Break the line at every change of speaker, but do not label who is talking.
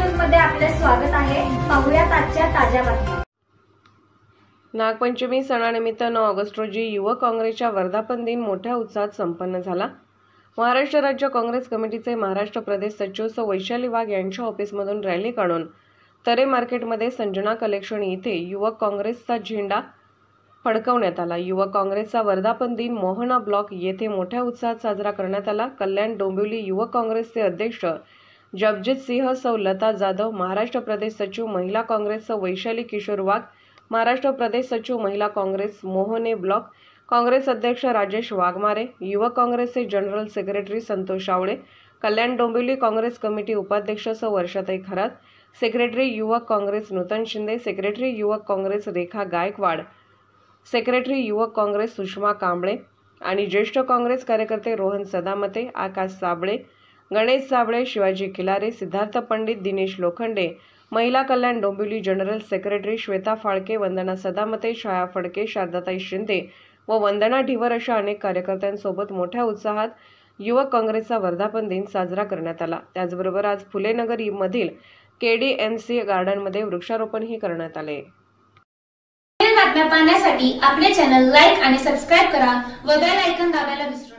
News मध्ये आपले स्वागत आहे। पाहूयात आजच्या ताज्या बातम्या।
नागपंचमी सणानिमित्त 9 ऑगस्ट रोजी युवक काँग्रेसचा वर्धापन दिन मोठ्या उत्साहात संपन्न झाला। महाराष्ट्र राज्य काँग्रेस कमिटीचे महाराष्ट्र प्रदेश सचिव सौ वैशाली वाघ यांच्या ऑफिसमधून रॅली काढून तरे मार्केटमध्ये संजना कलेक्शन येथे युवक काँग्रेसचा झेंडा फडकवण्यात आला। युवक काँग्रेसचा वर्धापन दिन मोहना ब्लॉक येथे मोठ्या उत्साहात साजरा करण्यात आला। कल्याण डोंबिवली युवक काँग्रेसचे अध्यक्ष जपजीत सिंह, सौ लता जाधव, महाराष्ट्र प्रदेश सचिव महिला काँग्रेस सौ वैशाली किशोर वाघ, महाराष्ट्र प्रदेश सचिव महिला काँग्रेस मोहने ब्लॉक काँग्रेस अध्यक्ष राजेश वाघमारे, युवक काँग्रेसचे जनरल सेक्रेटरी संतोष आवळे, कल्याण डोंबिवली काँग्रेस कमिटी उपाध्यक्ष सौ वर्षाताई खरात, सेक्रेटरी युवक काँग्रेस नूतन शिंदे, सेक्रेटरी युवक काँग्रेस रेखा गायकवाड, सेक्रेटरी युवक काँग्रेस सुषमा कांबळे आणि ज्येष्ठ काँग्रेस कार्यकर्ते रोहन सदामते, आकाश साबळे, गणेश साबळे, शिवाजी खिलारे, सिद्धार्थ पंडित, दिनेश लोखंडे, महिला कल्याण डोंबिवली जनरल सेक्रेटरी श्वेता फाळके, वंदना सदामते, छाया फडके, शारदाताई शिंदे व वंदना ढिवर अशा अनेक कार्यकर्त्यांसोबत मोठ्या उत्साहात युवक काँग्रेसचा वर्धापन दिन साजरा करण्यात आला। त्याचबरोबर आज फुले नगर मधील KDMC गार्डनमध्ये वृक्षारोपणही करण्यात आले।
बातम्या पाहण्यासाठी आपले चॅनल लाईक आणि सबस्क्राइब करा व बेल आयकॉन दाबायला विसरू नका।